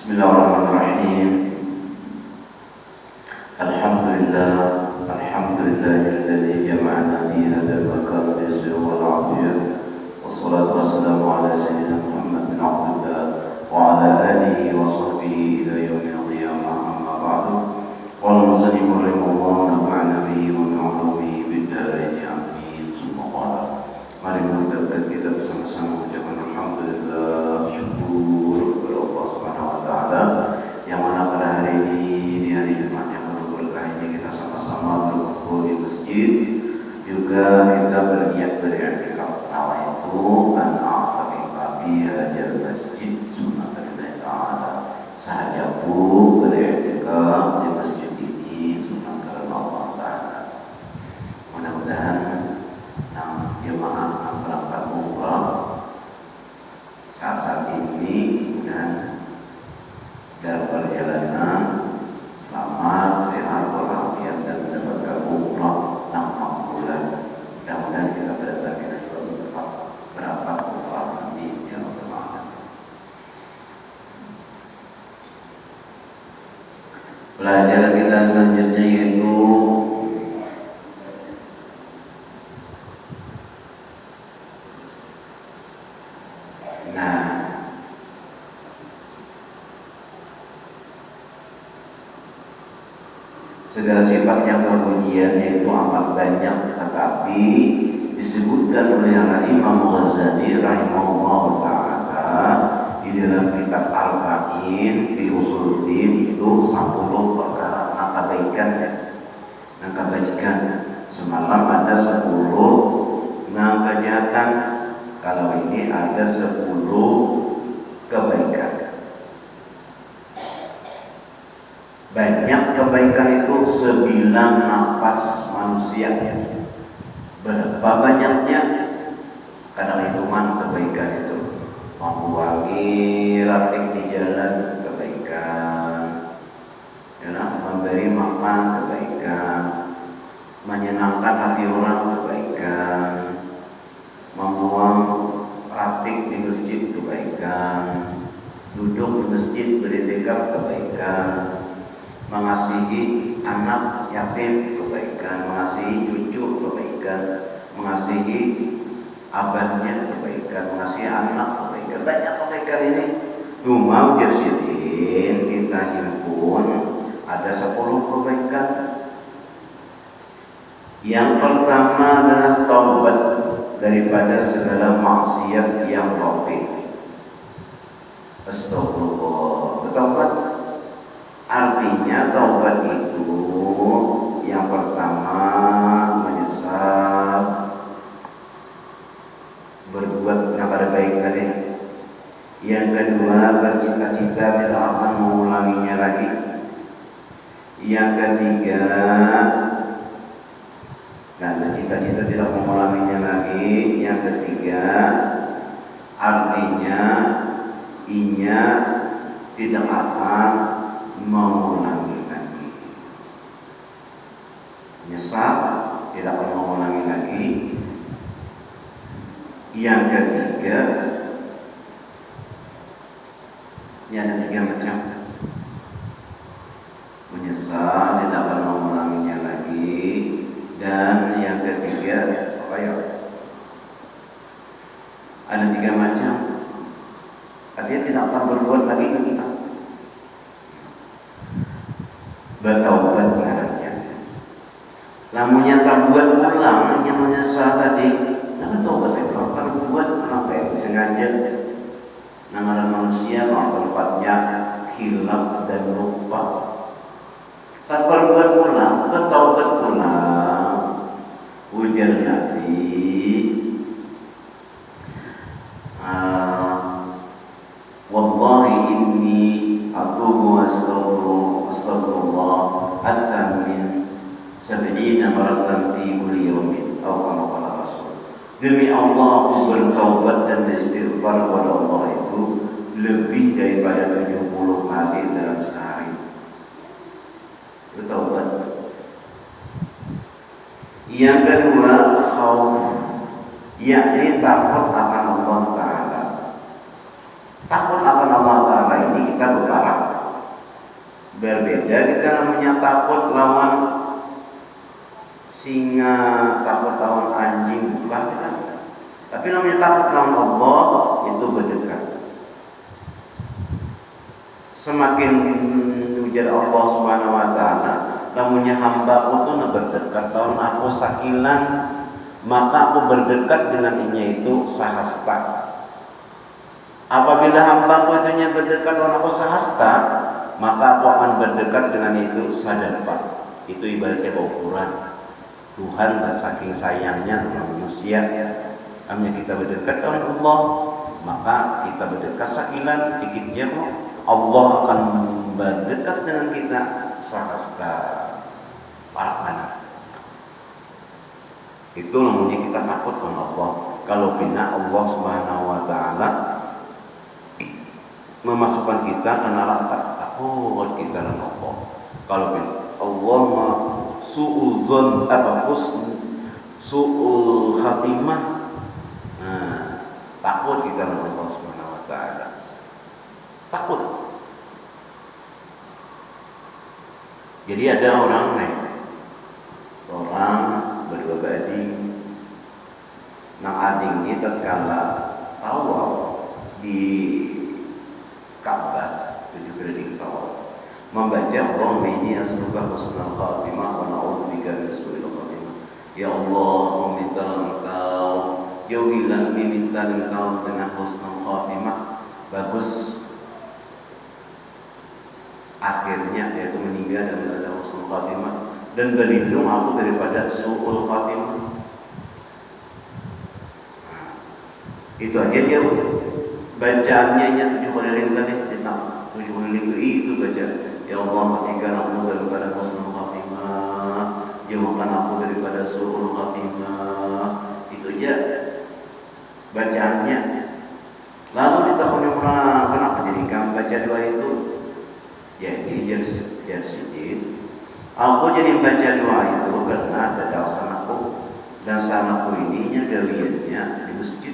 Bismillahirrahmanirrahim. Alhamdulillahilladzi jama'ana fi hadzal makan bi wal afiyah. Wassalatu wassalamu ala sayyidina Muhammad bin Abdullah wa ala alihi wa sahbihi ila yaumil qiyamah, amma ba'du. Qala musannif rahimahullah nafa'ana bihi wa bi'ulumihi bid darain amin. Summa qala. Mari kita bersama-sama mengucapkan alhamdulillah, syukur kepada Allah Subhanahu wa taala yang mana pada hari ini, di hari Jumat yang penuh berkah ini, kita sama-sama berkumpul di masjid, juga kita berniat beriktikaf. Nawaitu an a'taqifa fi hadzal masjid sunnatullahi ta'ala. Sahajaku beriktikaf di masjid ini sunnah karena Allah taala. Mudah-mudahan jemaah yang berangkat umrah saat ini dan dalam perjalanan selamat, sehat, walafiat dan mendapatkan umrah 6 bulan. Mudah-mudahan kita benar-benar juga mendapat berapa umrah nanti yang bermakna. Pelajaran kita selanjutnya yaitu segala sifatnya kemudian yaitu amat banyak, tetapi disebutkan oleh Imam Ghazali rahimahullah ta'ala di dalam kitab Arba'in fi Usuluddin itu 10 perkara kebaikan dan kebajikan. Semalam ada 10 kejahatan, kalau ini ada 10 kebaikan. Banyak kebaikan itu sebilang napas manusia. Berapa banyaknya? Kadang hitungan kebaikan itu. Membuangi ratik di jalan kebaikan, memberi makan kebaikan, menyenangkan hati orang kebaikan, membuang ratik di masjid kebaikan, duduk di masjid beriktikaf kebaikan, mengasihi anak yatim kebaikan, mengasihi cucu kebaikan, mengasihi abahnya kebaikan, mengasihi anak kebaikan. Banyak kebaikan ini. Cuma Jersidin kita himpun ada 10 kebaikan. Yang pertama adalah taubat daripada segala maksiat yang rafiq. Astagfirullah. Bertaubat artinya taubat itu yang pertama menyesal berbuat yang pada baik tadi. Yang kedua bercita-cita tidak akan mengulanginya lagi. Yang ketiga bercita-cita tidak mengulanginya lagi. Yang ketiga artinya inya tidak akan mengulangi lagi. Menyesal tidak akan mengulangi lagi. Yang ketiga, ini ada 3 macam. Menyesal tidak akan mengulanginya lagi. Dan yang ketiga apa ya? Ada 3 macam. Artinya tidak akan berbuat lagi ke kita. Bertaubat menghadapnya. Lamunnya tak buat ulang, hanya menyesal tadi. Nah, taubat itu akan buat kenapa ya? Sengaja. Nama manusia mau tempatnya hilaf dan lupa. Tak berbuat ulang, bertaubat ulang. Ujar Nabi, wallahi inni atubu astagfirullah aksan min 70 maratan fi kulli yawmin atau kama qala Rasul. Demi Allah aku bertaubat dan istighfar kepada Allah itu lebih daripada 70 kali dalam sehari. Bertaubat. Yang kedua khauf, yakni takut akan Allah Ta'ala. Takut akan Allah Ta'ala ini kita berharap Berbeda kita namanya takut lawan singa, takut lawan anjing, bukan kita. Tapi namanya takut lawan Allah itu berdekat. Semakin ujar Allah Subhanahu wa taala, namanya hamba aku tuh berdekat lawan aku sakilan, maka aku berdekat dengan inya itu sahasta. Apabila hamba aku itunya berdekat lawan aku sahasta, maka aku akan berdekat dengan itu sadarpa. Itu ibaratnya ukuran Tuhan saking sayangnya dengan manusia. Hanya kita berdekat dengan Allah, maka kita berdekat sakilan dikitnya Allah akan berdekat dengan kita sahasta parahana. Itu namanya kita takut dengan Allah. Kalau bina Allah Subhanahu wa taala memasukkan kita ke neraka, takut kita dengan Allah. Kalau bina Allah su'udzon su'ul khatimah, takut kita dengan Allah Subhanahu wa taala. Takut. Jadi ada orang berdua bading. Nang ading ini tatkala tawaf di Ka'bah, 7 keliling tawaf, membaca Allahumma inni as'aluka husnal khatimah wa na'udzubika min su'il khatimah. Ya Allah, meminta Engkau, jauhilah meminta Engkau dengan husnul khatimah. Bagus. Akhirnya yaitu meninggal dan ada husnul khatimah, dan berlindung aku daripada su'ul khatimah. Itu aja dia bacaannya 7 keliling tadi, 7 keliling itu baca. Ya Allah, matikan aku daripada husnul khatimah, jauhkan aku daripada su'ul khatimah. Itu aja bacaannya. Lalu di tahun yang kenapa jadi kamu baca doa itu? Jadi jadi aku jadi baca doa itu karena ada sanakku, dan sanakku ininya gawiannya di masjid.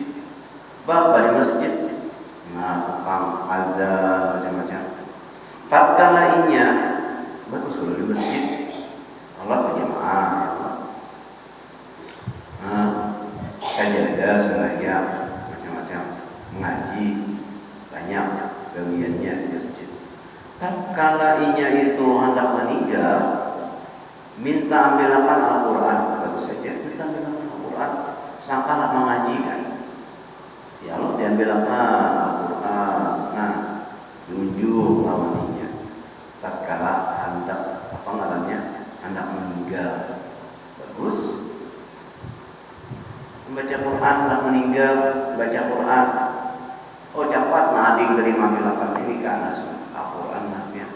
Bapak di masjid, tukang azan macam-macam. Tatkala inya bagus kalau di masjid, Allah berjamaah, kajaga sunahnya macam-macam, mengaji banyak gawiannya di masjid. Tatkala inya itu hendak meninggal, minta ambilkan Al-Quran, bagus saja, minta ambilkan Al-Quran, sangka nak mengaji kan. Ya Allah, diambilkan Al-Quran, diunjuk lawannya. Tatkala hendak hendak meninggal, bagus. Membaca Quran, hendak meninggal, baca Quran. Oh cepat, ading dari mamilakan ini ke anas Al-Quran ya.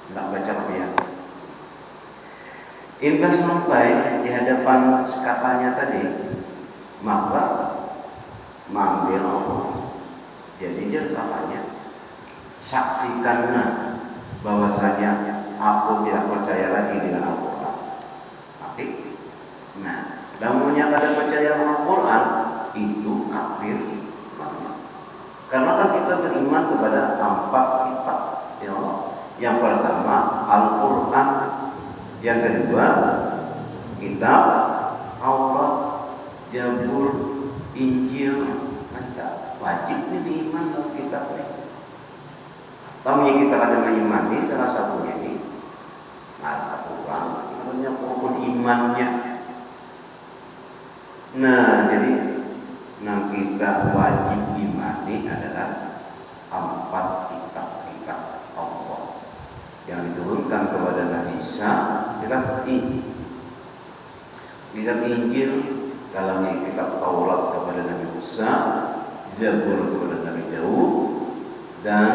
Hendak baca ya. Imbas sampai di hadapan kakaknya tadi, maka manggil Allah. Jadi dia kakaknya, saksikanlah bahwasanya aku tidak percaya lagi dengan Al-Quran. Mati. Namunnya kada percaya dengan Al-Quran itu kafir. Karena kan kita beriman kepada 4 kitab, ya Allah. Yang pertama Al-Quran, yang kedua kitab Taurat, Zabur, Injil. Wajib ini iman dalam kitab ini. Tamunya kita ada mengimani salah satunya ini Al-Quran, namanya pokok imannya. Jadi kita wajib imani adalah 4 kitab Allah yang diturunkan kepada Nabi Isa. Kitab Injil, kalamnya kitab Taurat kepada Nabi Musa, Zabur kepada Nabi Daud, dan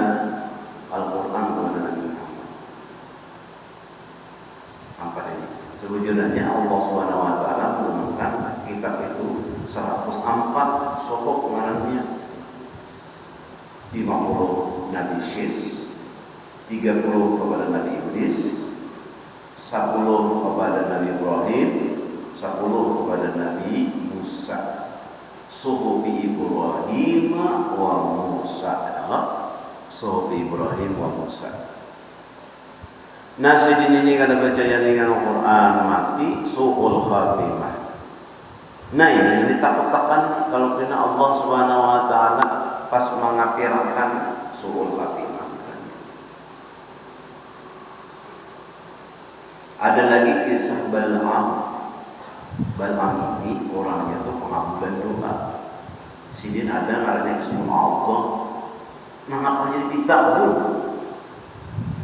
Al-Quran kepada Nabi Muhammad. 4 ini. Sebujurnya Allah SWT menurunkan kitab itu 104 sokok ngarannya. 50 Nabi Syis, 30 kepada Nabi Iblis, 10 kepada Nabi Ibrahim, 10 kepada Nabi Musa. Suhufi Ibrahim wa Musa. Suhufi Ibrahim wa Musa. Nasidin ini kada percaya dengan Al-Quran mati su'ul khatimah. Nah ini ditakut-takkan kalau kena Allah Subhanahu Wa Taala pas mengakhiratkan su'ul khatimah. Ada lagi kisah Bal'am. Bal'am ini orangnya tuh pengabulan doa. Sidin ada namanya Ismul Allah. Nah apa jadi pinta dulu?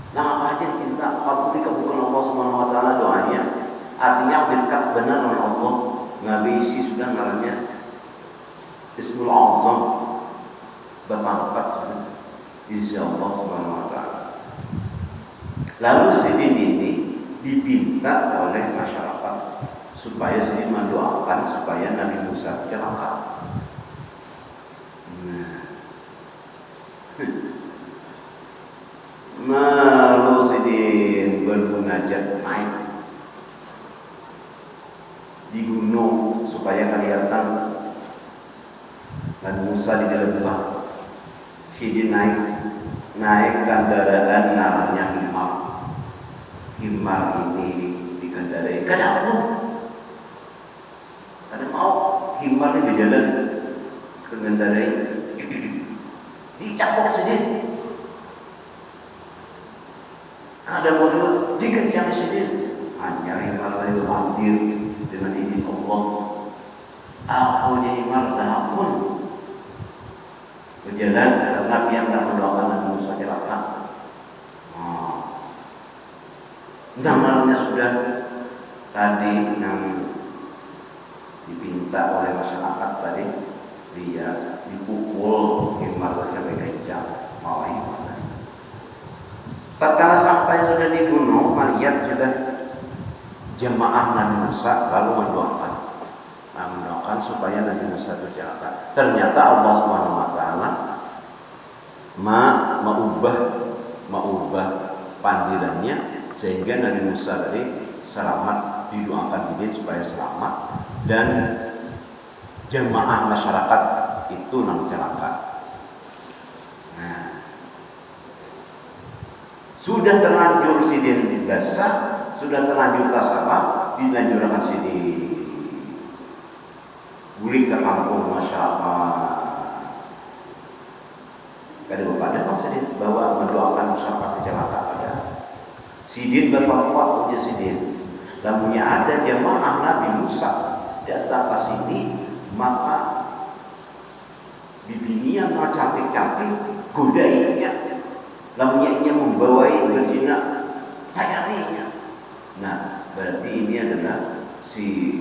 Nah apa aja dipinta kalau dikabulkan Allah Subhanahu Wa Taala doanya. Artinya dekat benar dengan Allah. Ngabisi sudah ngarannya Ismul Azam bermanfaat sudah insya Allah Subhanahu Wa Taala. Lalu Sidin ini dipinta oleh masyarakat supaya Sidin mendoakan supaya Nabi Musa celaka. Malu Sidin bermunajat naik di gunung supaya kelihatan dan Musa di dalam gelap. Sidin naik kendaraan namanya himar. Himar ini dikendarai kadang mau himar ini berjalan kendarai dicapok Sidin. Ada modul dikencang Sidin. Hanya himar itu hadir dengan izin Allah. Aku himar dah pun berjalan karena dia tidak mendoakan Nabi Musa celaka. Namanya sudah tadi yang dipinta oleh masyarakat tadi dia dipukul himar sampai kencang mau himar. Tatkala sampai sudah di gunung, melihat sudah jemaah Nabi Musa lalu mendoakan supaya Nabi Musa itu celaka. Ternyata Allah Subhanahu Wa Taala mengubah panggilannya sehingga Nabi Musa tadi selamat, didoakan bidin supaya selamat dan jemaah masyarakat itu nang celaka. Sudah terlanjur Sidin basah, sudah terlanjur tasabah, dilanjurkan Sidin guling ke kampung masyarakat. Kada berpada Mas Sidin bahwa mendoakan masyarakat kecelakaan pada Sidin berfatwa uji Sidin. Lamunnya ada jemaah Nabi Musa di atas sini, maka bibinya mau cantik-cantik godainya. Lamunnya ia membawai berzina, layaninya. Nah, berarti ini adalah si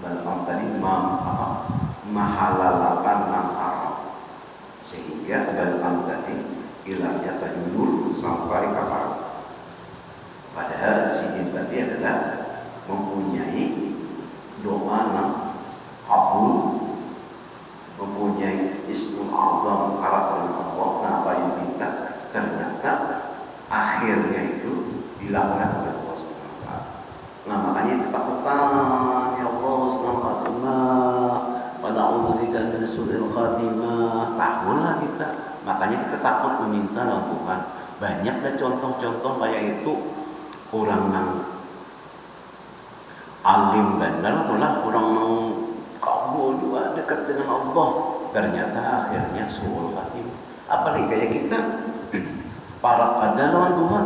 Bal'am tadi mahalalakan nang haram, sehingga Bal'am tadi ilahnya tajulur sampai kapal. Padahal Sidin tadi adalah mempunyai doa nang kabul, mempunyai Ismul Azam harap dengan Allah. Nah, apa yang minta ternyata akhirnya itu dilakukan oleh Allah Subhanahu Wa Taala. Nah makanya ketakutan ya Allah Subhanahu wa na'udzubika min su'il khatimah. Tahulah kita. Makanya kita takut meminta dengan Tuhan. Banyak dan contoh-contoh kayak itu orang yang alim benar itulah orang yang kabul juga dekat dengan Allah. Ternyata akhirnya su'ul khatimah. Apalagi kayak kita para kada lawan Tuhan,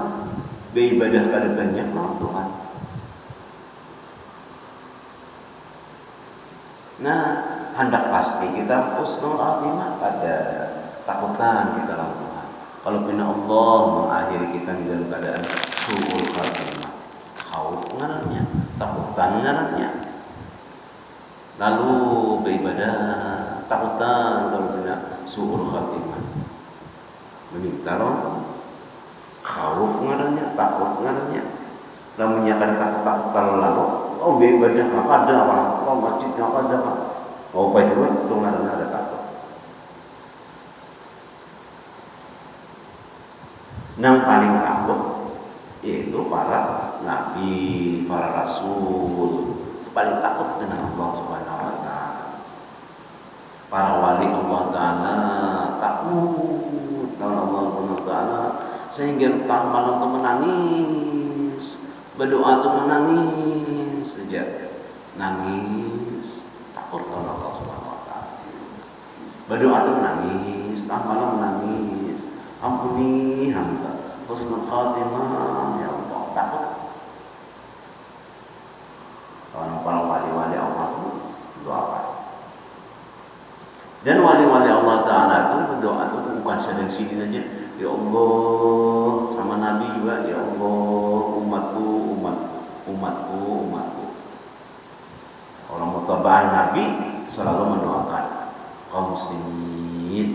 beribadah kada banyak lawan Tuhan. Nah, hendak pasti kita husnul khatimah pada takutan kita lawan Tuhan. Kalau pina Allah mengakhiri kita di dalam keadaan su'ul khatimah, khauf ngarannya, takutan ngarannya. Lalu beribadah takutan kalau pina su'ul khatimah. Meminta loh, khauf ngarannya, takut ngarannya. Lamunnya kada takut lalu, oh beribadah nggak ada apa, oh masjid nggak ada apa, oh baik itu ngarannya ada takut. Yang paling takut yaitu para nabi, para rasul, itu paling takut dengan Allah Subhanahu Wa Taala. Para wali Allah Taala takut dengan Allah Subhanahu Wa Taala. sehingga entah malam itu menangis, berdoa itu menangis saja, nangis takut kepada Allah Subhanahu Wa Taala. Berdoa itu menangis, entah malam menangis, ampuni hamba, husnul khatimah ya Allah, takut. Para wali-wali Allah itu berdoa. Dan wali-wali Allah Ta'ala itu berdoa itu bukan sedang-sedang saja. Ya Allah, sama Nabi juga, ya Allah, umatku, umatku, umatku, umatku. Orang mutaba'ah Nabi selalu mendoakan kaum muslimin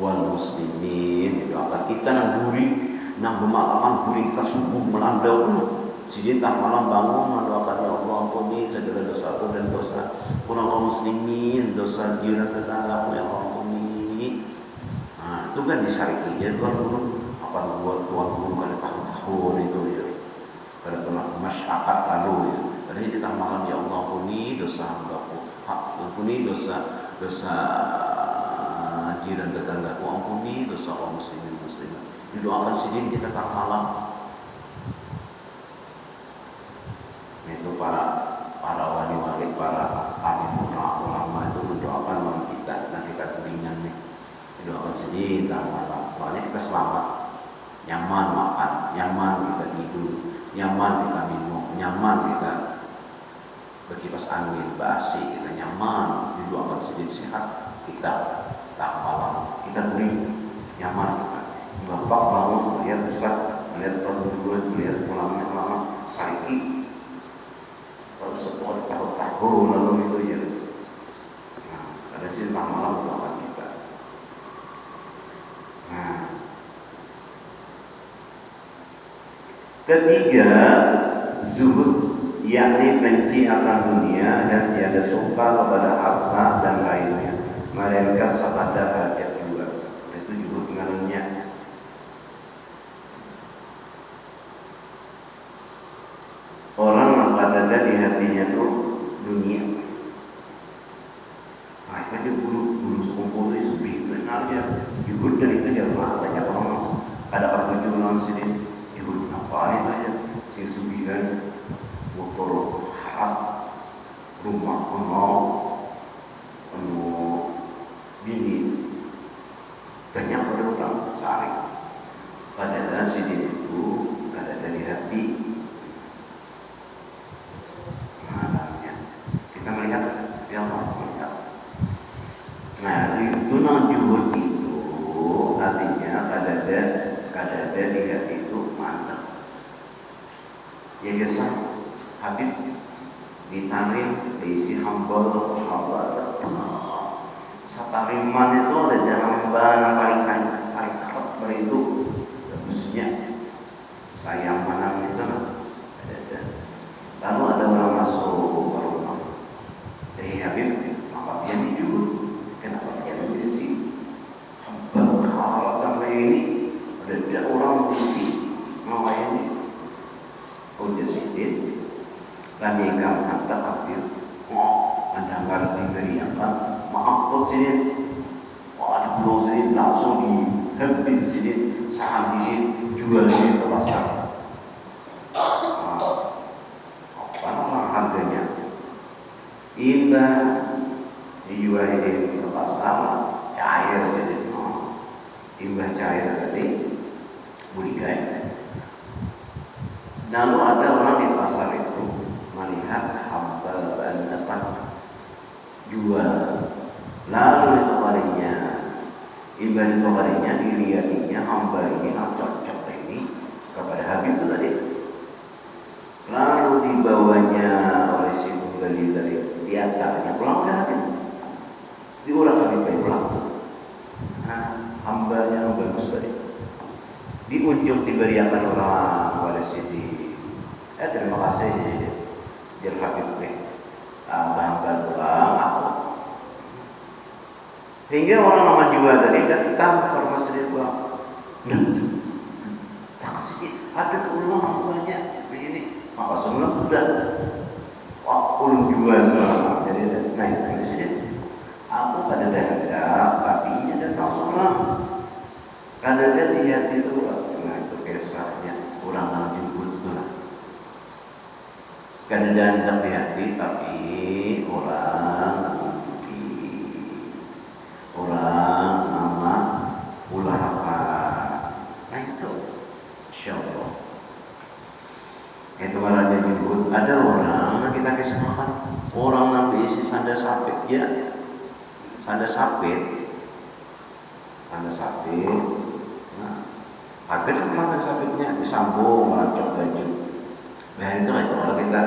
wal muslimin, didoakan kita nang buri, nang bemalaman buri kita subuh melanda Sidin tak malam bangun mendoakan ya Allah ampuni segala dosaku dan dosa orang muslimin, dosa jiran tetanggaku yang ampuni. Nah, itu kan disyarikat ya Tuhan apa buat Tuhan guru pada tahun-tahun itu ya. Pada masyarakat lalu ya. Jadi kita malam ya Allah ampuni dosa hambaku, ampuni dosa jiran tetanggaku, ampuni dosa kaum muslimin muslimat. Didoakan sidin kita tak malam. Itu para wali-wali, para alim ulama itu mendoakan orang kita, nanti kita kuringan nih, doakan sedih, makanya kita selamat, nyaman makan, nyaman kita tidur, nyaman kita minum, nyaman kita berkipas angin, basi kita nyaman, didoakan sedih sehat, kita tak malam, kita kuring, nyaman kita. Bapak bangun melihat ustaz, melihat perempuan, melihat ulama sariki. Kalau sekolah tahu lalu itu ya. Nah, ada sih tentang malam doakan kita. Nah, ketiga, zuhud, yakni benci akan dunia dan tiada suka kepada harta dan lainnya, melainkan sekadar hajat dua. Itu zuhud ngarannya. Orang akan ada di hatinya tuh dunia. Nah, itu dia bulu sekumpul itu subih benar ya. Juhud dari itu dia banyak orang ada ketujuh orang sini. Juhud apa itu aja? Si subihan motor harap, rumah penuh bini banyak orang sehari. Padahal sini itu ada dari hati. Kita melihat ya Allah melihat. Nah itu non-juhud itu artinya kadada di hati itu mantap. Ya kisah Habib ditarim diisi hamba satariman itu ada hamba yang paling kerap beritu bagusnya sayang mana itu ada. Lalu ada orang masuk Habib, maka dia dijuhud. Kenapa dia berisi? Hamba kalau sampai ini ada orang berisi, maka ini ujian sidin, dan yang kata Habib, anda nggak diberikan maaf pun sidin, di pulau sidin langsung di Habib sidin, saham ini jual ini ke pasar. Apa nama harganya? Imbah dijual di pasar cair saja, imbah cair tadi budikai. Lalu ada orang di pasar itu melihat hamba dapat jual, lalu ditawarinya, imbah ditawarinya dilihatnya hamba ini cocok ini kepada Habib itu tadi. Lalu dibawanya oleh si pembeli dari diantaranya pulang udah Habib, diulang Habib pulang. Nah, hambanya yang bagus tadi di ujung diberikan orang oleh Sidi. Terima kasih Jan Habib hamba pulang aku. Sehingga orang nama jual tadi datang ke rumah Sidi pulang. Taksi ada ulang banyak begini. Maka sebelum sudah ulun jual sekarang jadi naik di sini Aku pada daerah, tapi ini datang seorang. Karena dia di hati itu, nah itu kisahnya kurang jemput tuh. Karena dia hendak di hati, tapi orang nama ulah apa. Nah itu, insya Allah. Itu malah dia jemput. Ada orang kita kisahkan, orang yang diisi sanda sapit ya. Sanda sapit, nah, agar makan sapitnya disambung merancok baju. Nah itu kalau kita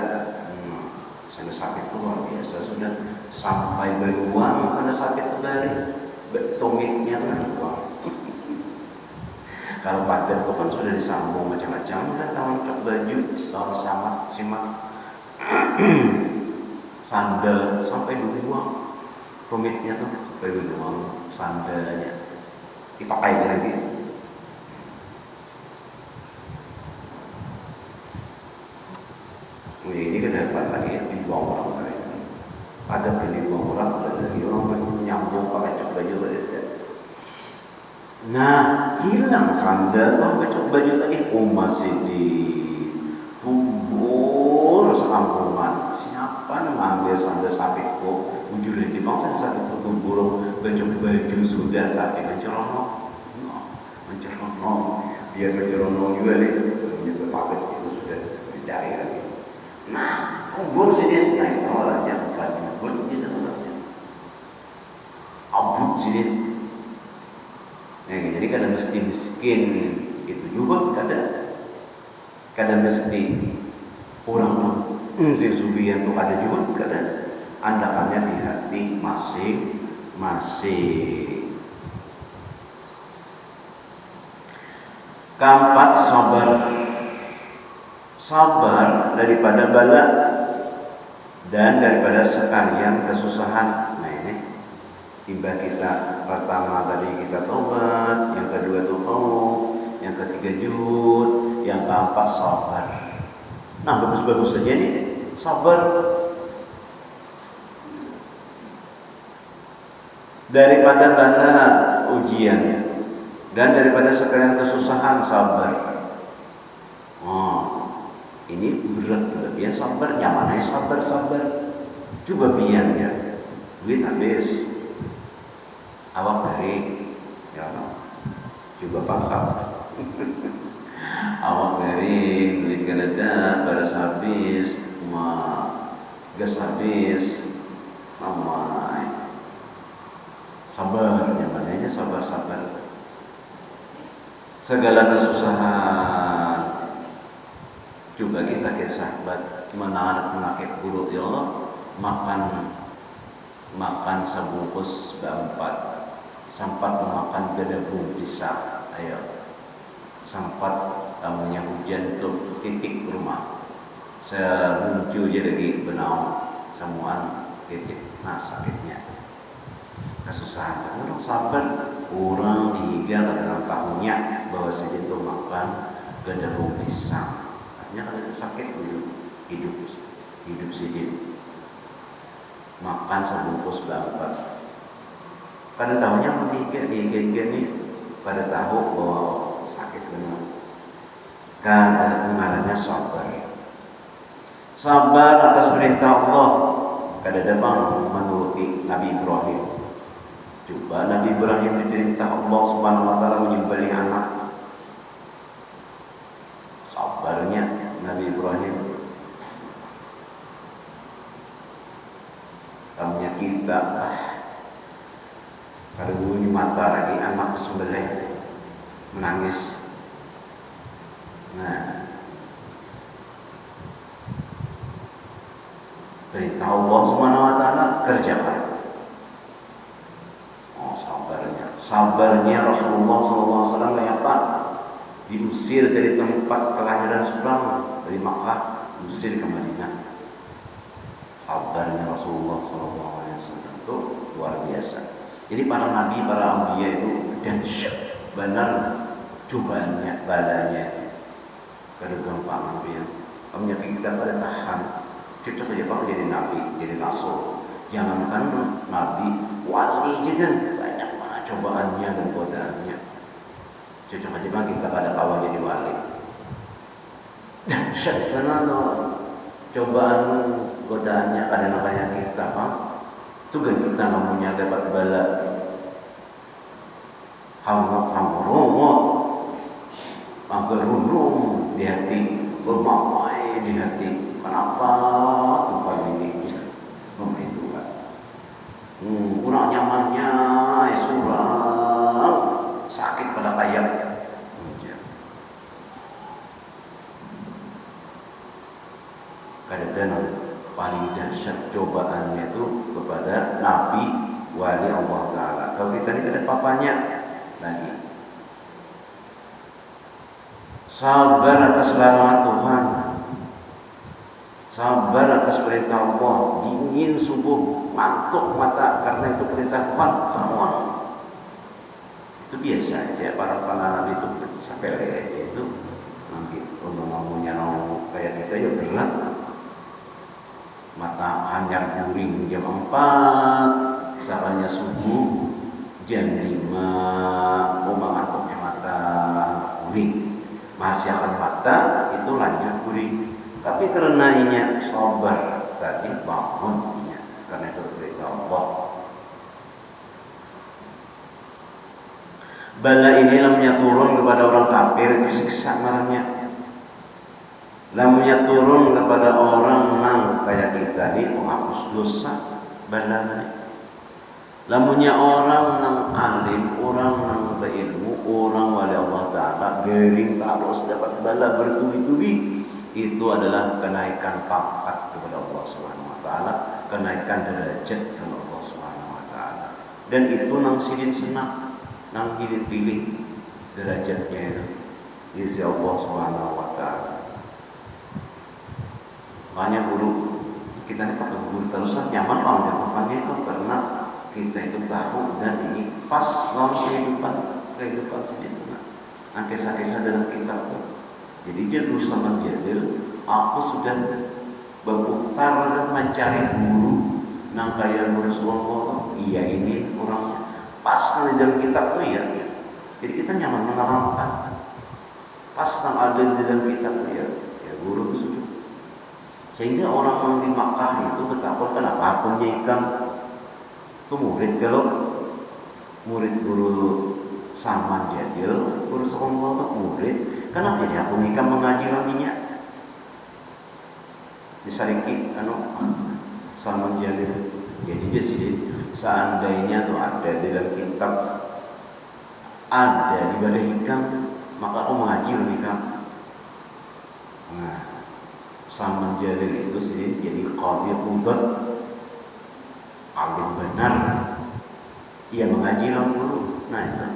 sanda sapit itu luar biasa sudah sampai beruang sanda sapit itu dari tumitnya kan uang. Kalau pagar itu kan sudah disambung macam-macam dan merancok baju, kalau sama simak sandal sampai beruang. Tumitnya tuh sampai beruang sandalnya dipakai lagi. Ini ke depan lagi dibuang orang lain. Ada dibuang orang lagi orang menyambung pakai cok baju saja. Nah hilang sandal atau cok baju tadi masih di kubur sekampungan. Siapa yang mengambil sandal sapitku? Ujungnya di bangsa satu tutup burung baju sudah tapi mencerono dia mencerono juga nih menyebut paket itu sudah dicari lagi. Nah kubur sih dia naik awalnya bukan kubur dia namanya abut sih dia. Nah, jadi kadang mesti miskin itu juga kadang mesti orang si subian tuh ada juga kadang andakannya di hati masing-masing. Keempat, sabar daripada bala dan daripada sekalian kesusahan. Nah ini timbang kita pertama tadi kita tobat, yang kedua taubat, yang ketiga jud, yang keempat sabar. Nah bagus-bagus saja nih sabar. Daripada bala ujian dan daripada sekalian kesusahan sabar. Ini berat juga biar sabar, nyamannya sabar. Coba biar ya, duit habis, awak dari, ya coba paksa. Awak dari duit ganda, baras habis, gas habis, mamai. Sabar, nyamannya sabar. Segala kesusahan juga kita sahabat menahan penyakit buruk ya Allah, makan sebungkus berempat, sempat memakan gedebung pisang, ayo sempat tamunya hujan tuh titik rumah, saya muncul je lagi benau semuaan titik, nah sakitnya kesusahan orang sabar, orang hingga dalam tahunnya bahwa saja itu makan gedebung pisang. Hanya kalau sakit hidup sedih makan sebungkus berempat. Pada tahunnya meninggal nih pada tahu bahwa sakit benar. Karena mengalahnya sabar atas perintah Allah. Kada dabang menuruti Nabi Ibrahim. Coba Nabi Ibrahim diperintah Allah Subhanahu wa taala menyembelih anak. Sabarnya Nabi Ibrahim. Tamnya kita kalau bunyi mata lagi anak disembelih menangis. Nah, perintah Allah Subhanahu wa taala kerjakan. Sabarnya Rasulullah SAW kayak apa? Diusir dari tempat kelahiran Islam, dari Makkah diusir ke Madinah. Sabarnya Rasulullah SAW itu luar biasa. Jadi para nabi, para anbiya itu dahsyat benar cobaannya, balanya. Kada gampang dia. Kamu kita pada tahan. Cocok aja Pak jadi nabi, jadi rasul. Jangankan nabi, wali aja kan banyak banget cobaannya dan godaannya. Cocok aja bang kita pada awal jadi wali. Dahsyat karena cobaan godaannya kadang banyak kita bang. Itu kan kita namanya dapat bala hamut berunung di hati, bermamai di hati. Kenapa Tuhan ini memberi Tuhan? Kurang nyamannya, surang sakit pada kayak. Kadang-kadang paling dahsyat cobaannya itu kepada Nabi wali Allah Ta'ala. Kalau kita ini ada papanya lagi. Sabar atas larangan Tuhan, sabar atas perintah Allah. Dingin subuh, ngantuk mata karena itu perintah Tuhan. Bangun. Itu biasa aja para Nabi itu sepele itu. Nanti ngomongnya kayak kita ya berat. Mata hanyar guring jam 4, salahnya subuh jam 5, ngantuknya mata guring. Masih akan mata itu lanjut guring. Tapi karena ini sabar tadi bangunnya karena itu perintah Allah. Bala ini lamanya turun kepada orang kafir itu siksa namanya. Lamanya turun kepada orang nang kayak kita ini penghapus dosa bala. Lamunya orang nang alim, orang nang berilmu, orang wali Allah Ta'ala gering terus dapat bala bertubi-tubi. Itu adalah kenaikan pangkat kepada Allah Subhanahu Wa Ta'ala, kenaikan derajat kepada Allah Subhanahu Wa Ta'ala. Dan itu nang sidin senang, nang pilih-pilih derajatnya itu di sisi Allah Subhanahu Wa Ta'ala. Makanya guru kita ini pakai guru terusan nyaman kalau jatuhkannya itu karena kita itu tahu dan ini pas dalam kehidupan segitu. Nah, kisah-kisah dalam kitab itu. Jadi jadul sama jadil, aku sudah berputar dan mencari guru nang kaya Rasulullah. Iya ini orangnya pas dalam kitab itu ya. Jadi kita nyaman menerangkan pas nang ada di dalam kitab itu ya guru itu sudah. Sehingga orang di Makkah itu betapa kenapa penjikam itu murid kalau murid guru Salman Jadil, guru Salman murid, kenapa jadi aku nikah mengaji laginya? Disariki Salman Jadil. Jadi dia sih seandainya tuh ada di dalam kitab ada di Badai Hikam, maka aku mengaji nikah. Nah, Salman Jadil itu sih jadi qadhi qudat, alim benar, ia mengaji dulu. Nah itu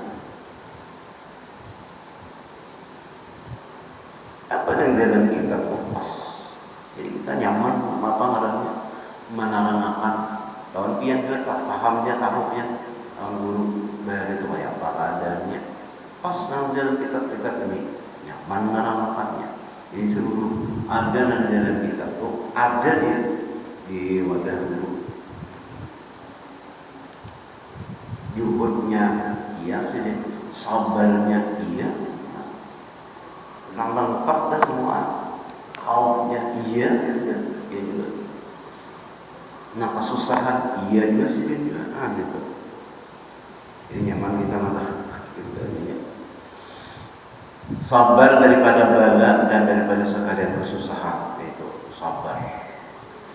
apa yang dalam kita pas. Jadi kita nyaman apa ngarannya menerangkan tahun pian juga tak pahamnya tahunya tahun guru bayar itu kayak apa adanya pas dalam kitab-kitab ini nyaman menerangkannya. Jadi seluruh ada dalam kitab itu ada di wadah guru. Juhudnya iya sih, sabarnya iya, lengkap dah semua. Kaumnya iya juga. Nah kesusahan iya juga sih juga, gitu. Jadi nyaman kita malah gitu. Sabar daripada bala dan daripada sekalian bersusaha, itu sabar.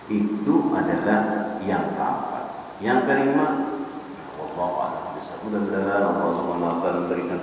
Itu adalah yang keempat. Yang kelima, mudah-mudahan Allah Subhanahu wa taala memberikan